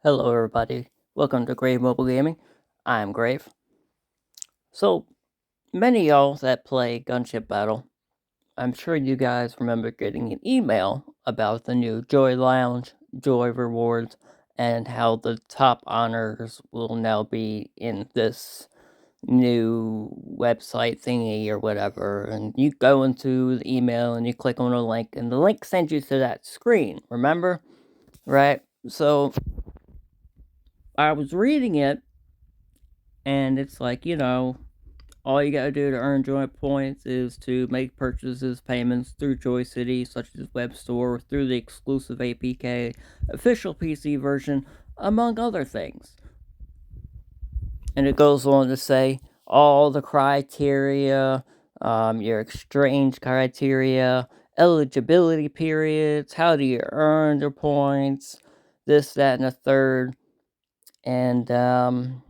Hello, everybody. Welcome to Grave Mobile Gaming. I'm Grave. So, many of y'all that play Gunship Battle, I'm sure you guys remember getting an email about the new Joy Lounge, Joy Rewards, and how the top honors will now be in this new website thingy or whatever. And you go into the email and you click on a link, and the link sends you to that screen, remember? Right? So, I was reading it and it's like, all you gotta do to earn Joy points is to make purchases, payments through Joy City, such as Web Store, or through the exclusive APK, official PC version, among other things. And it goes on to say all the criteria, your exchange criteria, eligibility periods, how do you earn the points, this, that, and a third. And,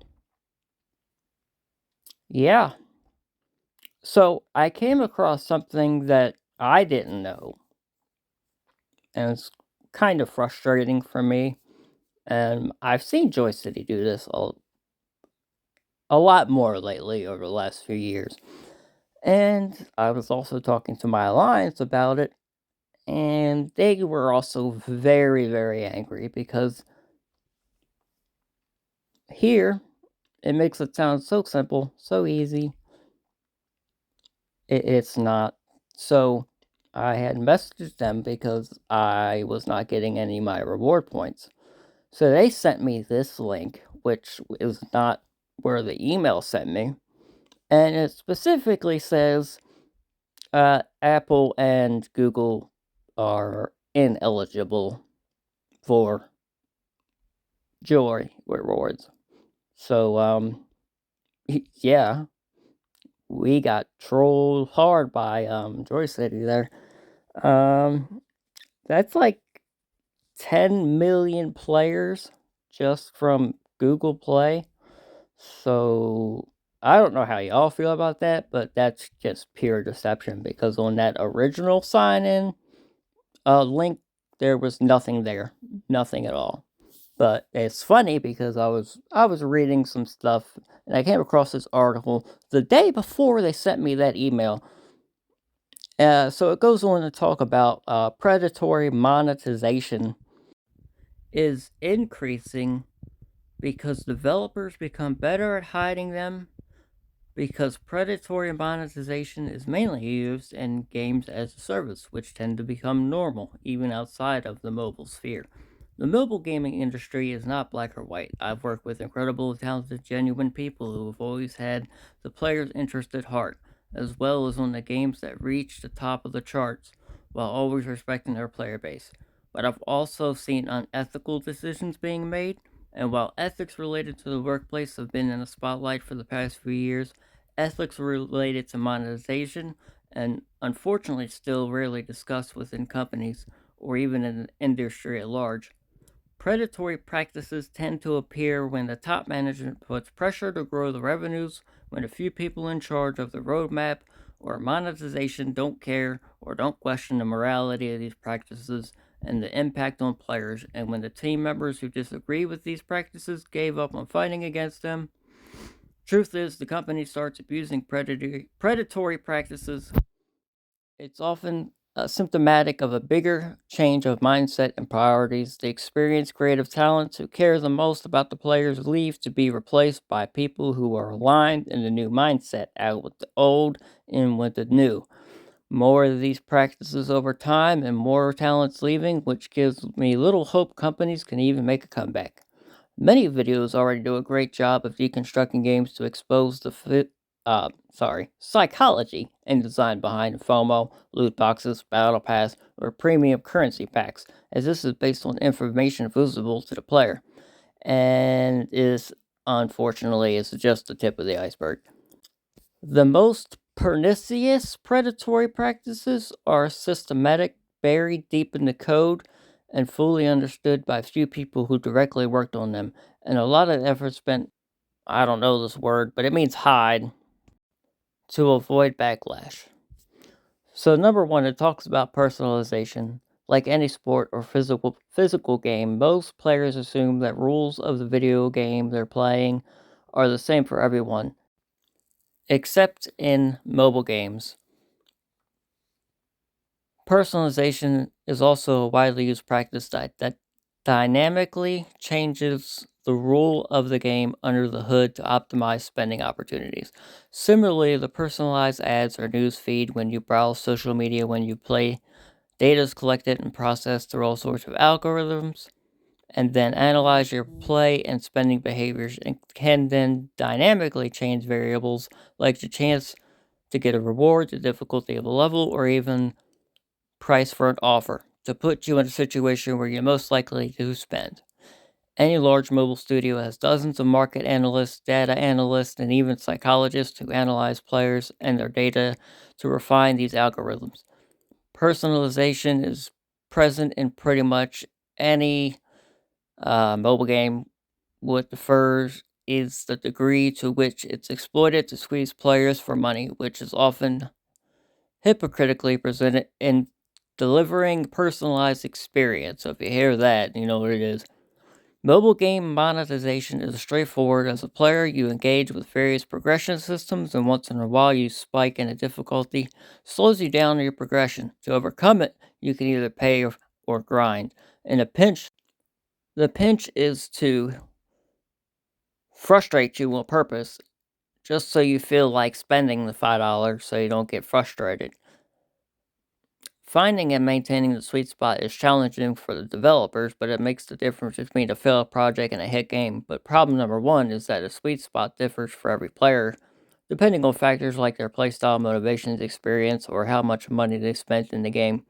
yeah. So I came across something that I didn't know, and it's kind of frustrating for me. And I've seen Joy City do this a lot more lately over the last few years. And I was also talking to my alliance about it, and they were also very, very angry because here it makes it sound so simple, so easy. It's not. So I had messaged them because I was not getting any of my reward points. So they sent me this link, which is not where the email sent me. And it specifically says Apple and Google are ineligible for Joy rewards. So, yeah, we got trolled hard by Joy City there. Um, that's like 10 million players just from Google Play. So I don't know how y'all feel about that, but that's just pure deception because on that original sign in link, there was nothing there, nothing at all. But it's funny because I was reading some stuff and I came across this article the day before they sent me that email. So it goes on to talk about predatory monetization is increasing because developers become better at hiding them, because predatory monetization is mainly used in games as a service, which tend to become normal even outside of the mobile sphere. The mobile gaming industry is not black or white. I've worked with incredible, talented, genuine people who have always had the player's interest at heart, as well as on the games that reach the top of the charts, while always respecting their player base. But I've also seen unethical decisions being made, and while ethics related to the workplace have been in the spotlight for the past few years, ethics related to monetization and unfortunately still rarely discussed within companies or even in the industry at large. Predatory practices tend to appear when the top management puts pressure to grow the revenues, when a few people in charge of the roadmap or monetization don't care or don't question the morality of these practices and the impact on players, and when the team members who disagree with these practices gave up on fighting against them. Truth is, the company starts abusing predatory practices. It's often symptomatic of a bigger change of mindset and priorities. The experienced creative talents who care the most about the players leave to be replaced by people who are aligned in the new mindset, out with the old, in with the new. More of these practices over time and more talents leaving, which gives me little hope companies can even make a comeback. Many videos already do a great job of deconstructing games to expose the psychology and design behind FOMO, loot boxes, battle pass, or premium currency packs, as this is based on information visible to the player, and is unfortunately is just the tip of the iceberg. The most pernicious predatory practices are systematic, buried deep in the code, and fully understood by few people who directly worked on them, and a lot of effort spent, I don't know this word, but it means hide, to avoid backlash. So, number one, it talks about personalization. Like any sport or physical game, most players assume that rules of the video game they're playing are the same for everyone, except in mobile games. Personalization is also a widely used practice that dynamically changes the rule of the game under the hood to optimize spending opportunities. Similarly, the personalized ads or news feed when you browse social media when you play, data is collected and processed through all sorts of algorithms and then analyze your play and spending behaviors and can then dynamically change variables like the chance to get a reward, the difficulty of a level, or even price for an offer to put you in a situation where you're most likely to spend. Any large mobile studio has dozens of market analysts, data analysts, and even psychologists who analyze players and their data to refine these algorithms. Personalization is present in pretty much any mobile game. What differs is the degree to which it's exploited to squeeze players for money, which is often hypocritically presented in delivering personalized experience. So if you hear that, you know what it is. Mobile game monetization is straightforward. As a player, you engage with various progression systems, and once in a while, you spike in a difficulty, slows you down in your progression. To overcome it, you can either pay or grind. In a pinch, the pinch is to frustrate you on purpose, just so you feel like spending the $5 so you don't get frustrated. Finding and maintaining the sweet spot is challenging for the developers, but it makes the difference between a failed project and a hit game. But problem number one is that a sweet spot differs for every player, depending on factors like their playstyle, motivations, experience, or how much money they spent in the game.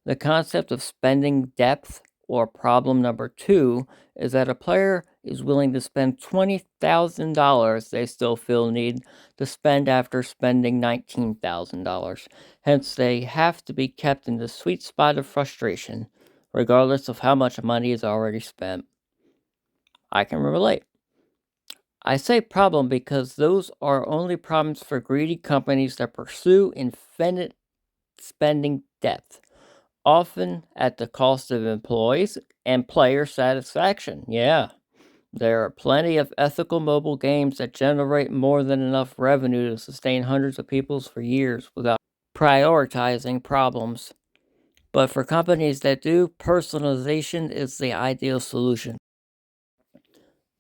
The concept of spending depth, or problem number two, is that a player is willing to spend $20,000 they still feel need to spend after spending $19,000. Hence, they have to be kept in the sweet spot of frustration, regardless of how much money is already spent. I can relate. I say problem because those are only problems for greedy companies that pursue infinite spending depth, often at the cost of employees and player satisfaction. Yeah, there are plenty of ethical mobile games that generate more than enough revenue to sustain hundreds of people for years without prioritizing problems. But for companies that do, personalization is the ideal solution.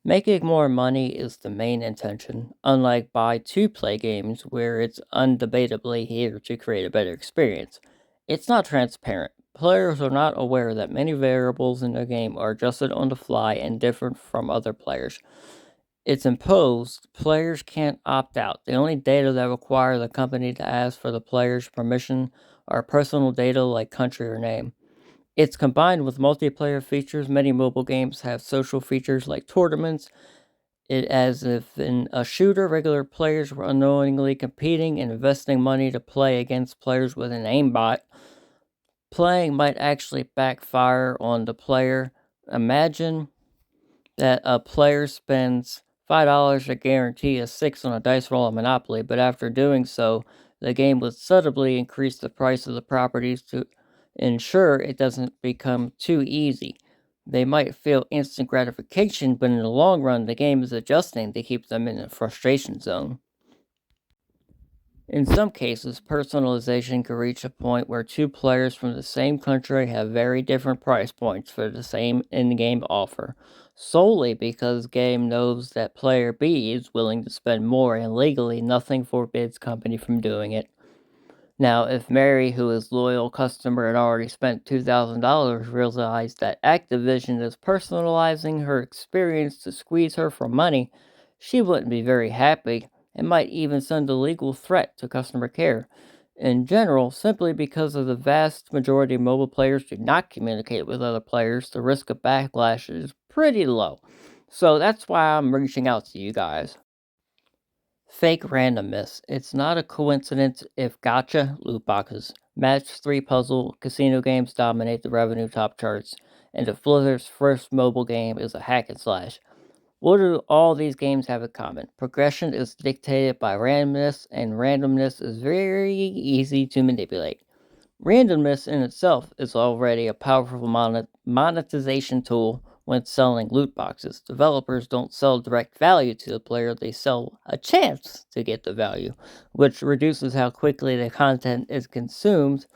Making more money is the main intention, unlike buy to play games where it's undebatably here to create a better experience. It's not transparent. Players are not aware that many variables in the game are adjusted on the fly and different from other players. It's imposed. Players can't opt out. The only data that require the company to ask for the player's permission are personal data like country or name. It's combined with multiplayer features. Many mobile games have social features like tournaments. It as if in a shooter, regular players were unknowingly competing and investing money to play against players with an aimbot. Playing might actually backfire on the player. Imagine that a player spends $5 to guarantee a 6 on a dice roll of Monopoly, but after doing so, the game would subtly increase the price of the properties to ensure it doesn't become too easy. They might feel instant gratification, but in the long run, the game is adjusting to keep them in a frustration zone. In some cases, personalization can reach a point where two players from the same country have very different price points for the same in-game offer, solely because game knows that player B is willing to spend more and legally nothing forbids company from doing it. Now, if Mary, who is loyal customer and already spent $2,000, realized that Activision is personalizing her experience to squeeze her for money, she wouldn't be very happy and might even send a legal threat to customer care. In general, simply because of the vast majority of mobile players do not communicate with other players, the risk of backlash is pretty low. So that's why I'm reaching out to you guys. Fake randomness. It's not a coincidence if gotcha, loot boxes, match 3 puzzle, casino games dominate the revenue top charts, and if Blizzard's first mobile game is a hack and slash. What do all these games have in common? Progression is dictated by randomness, and randomness is very easy to manipulate. Randomness in itself is already a powerful monetization tool when selling loot boxes. Developers don't sell direct value to the player, they sell a chance to get the value, which reduces how quickly the content is consumed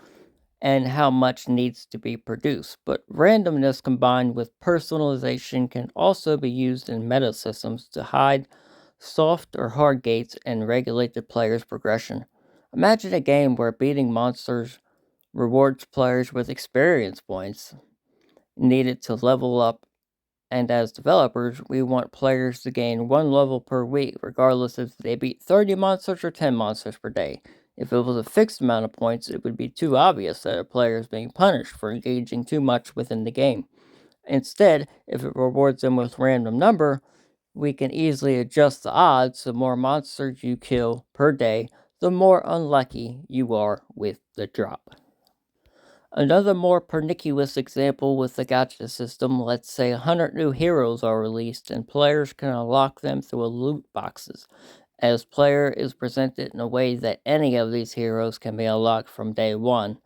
and how much needs to be produced. But randomness combined with personalization can also be used in meta systems to hide soft or hard gates and regulate the player's progression. Imagine a game where beating monsters rewards players with experience points needed to level up, and as developers, we want players to gain one level per week, regardless if they beat 30 monsters or 10 monsters per day. If it was a fixed amount of points, it would be too obvious that a player is being punished for engaging too much within the game. Instead, if it rewards them with random number, we can easily adjust the odds. The more monsters you kill per day, the more unlucky you are with the drop. Another more pernicious example with the gacha system, let's say 100 new heroes are released and players can unlock them through loot boxes, as player is presented in a way that any of these heroes can be unlocked from day one.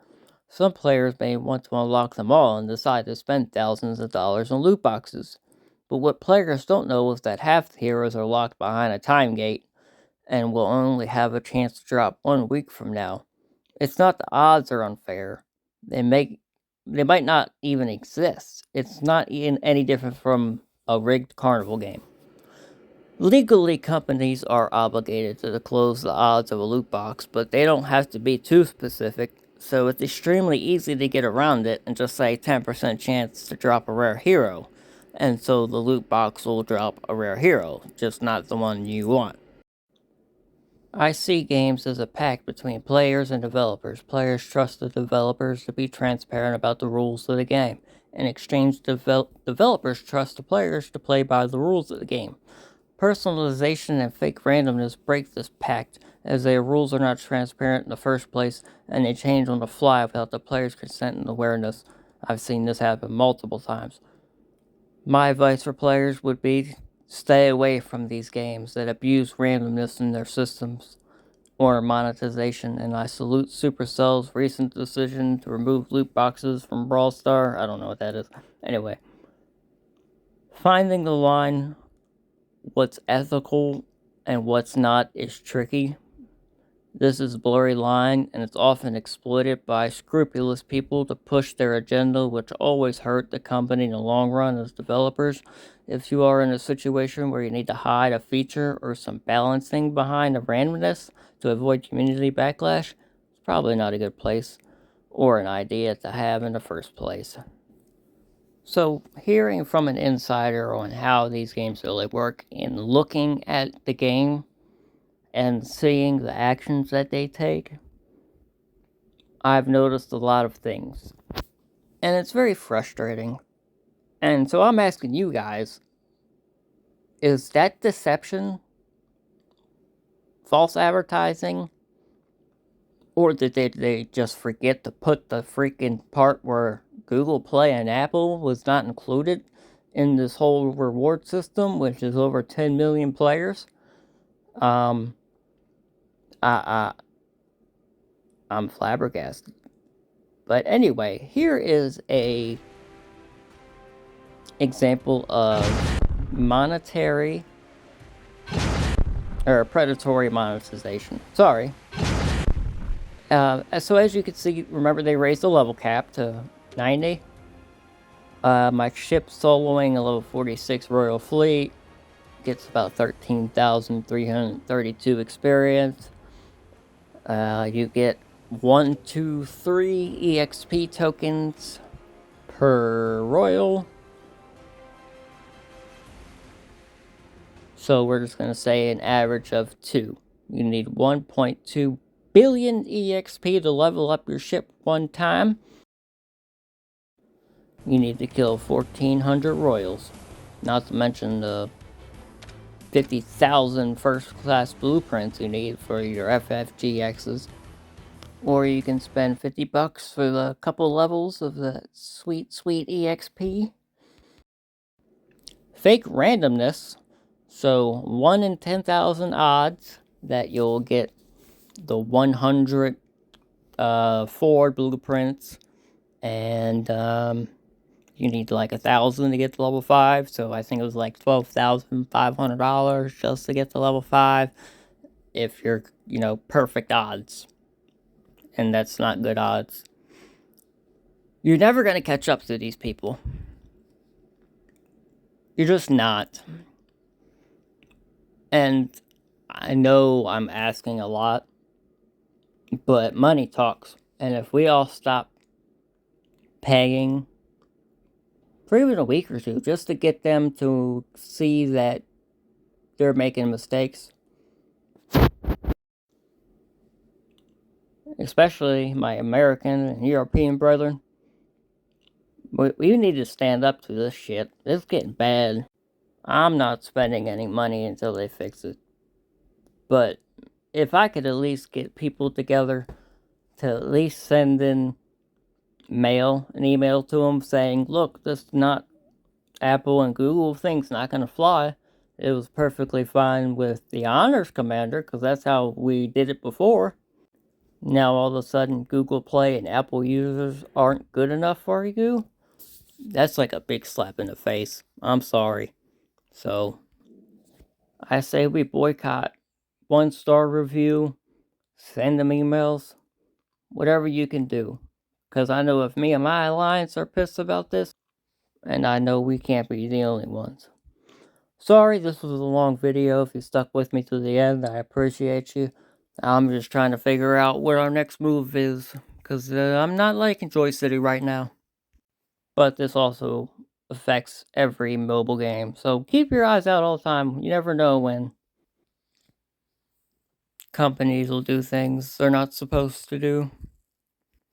Some players may want to unlock them all and decide to spend thousands of dollars on loot boxes. But what players don't know is that half the heroes are locked behind a time gate and will only have a chance to drop 1 week from now. It's not the odds are unfair. They might not even exist. It's not even any different from a rigged carnival game. Legally, companies are obligated to disclose the odds of a loot box, but they don't have to be too specific, so it's extremely easy to get around it and just say 10% chance to drop a rare hero, and so the loot box will drop a rare hero, just not the one you want. I see games as a pact between players and developers. Players trust the developers to be transparent about the rules of the game. In exchange, developers trust the players to play by the rules of the game. Personalization and fake randomness break this pact, as their rules are not transparent in the first place, and they change on the fly without the player's consent and awareness. I've seen this happen multiple times. My advice for players would be stay away from these games that abuse randomness in their systems or monetization, and I salute Supercell's recent decision to remove loot boxes from Brawl Star. I don't know what that is. Anyway, finding the line, what's ethical and what's not, is tricky. This is a blurry line, and it's often exploited by scrupulous people to push their agenda, which always hurt the company in the long run as developers. If you are in a situation where you need to hide a feature or some balancing behind a randomness to avoid community backlash, it's probably not a good place or an idea to have in the first place. So, hearing from an insider on how these games really work and looking at the game and seeing the actions that they take, I've noticed a lot of things. And it's very frustrating. And so I'm asking you guys, is that deception false advertising? Or did they just forget to put the freaking part where Google Play and Apple was not included in this whole reward system, which is over 10 million players? I, I, I'm flabbergasted. But anyway, here is a example of monetary or predatory monetization. Sorry. So as you can see, remember they raised the level cap to 90. My ship soloing a level 46 Royal Fleet gets about 13,332 experience. You get 1, 2, 3 EXP tokens per Royal. So we're just going to say an average of 2. You need 1.2 billion EXP to level up your ship one time. You need to kill 1,400 Royals. Not to mention the 50,000 first class blueprints you need for your FFGXs. Or you can spend $50 for the couple levels of the sweet EXP. Fake randomness. So 1 in 10,000 odds that you'll get the 100 Ford blueprints, and you need like 1,000 to get to level 5. So I think it was like $12,500 just to get to level 5. If you're, perfect odds, and that's not good odds. You're never gonna catch up to these people. You're just not. And I know I'm asking a lot, but money talks. And if we all stop paying for even a week or two just to get them to see that they're making mistakes, especially my American and European brethren, we need to stand up to this shit. It's getting bad. I'm not spending any money until they fix it. But if I could at least get people together to at least send in an email to them saying, look, this is not Apple and Google thing's not going to fly. It was perfectly fine with the Honors Commander because that's how we did it before. Now all of a sudden Google Play and Apple users aren't good enough for you. That's like a big slap in the face. I'm sorry. So I say we boycott 1-star review, send them emails, whatever you can do. Because I know if me and my alliance are pissed about this, and I know we can't be the only ones. Sorry, this was a long video. If you stuck with me to the end, I appreciate you. I'm just trying to figure out what our next move is, because I'm not liking Joy City right now. But this also affects every mobile game, so keep your eyes out all the time. You never know when companies will do things they're not supposed to do.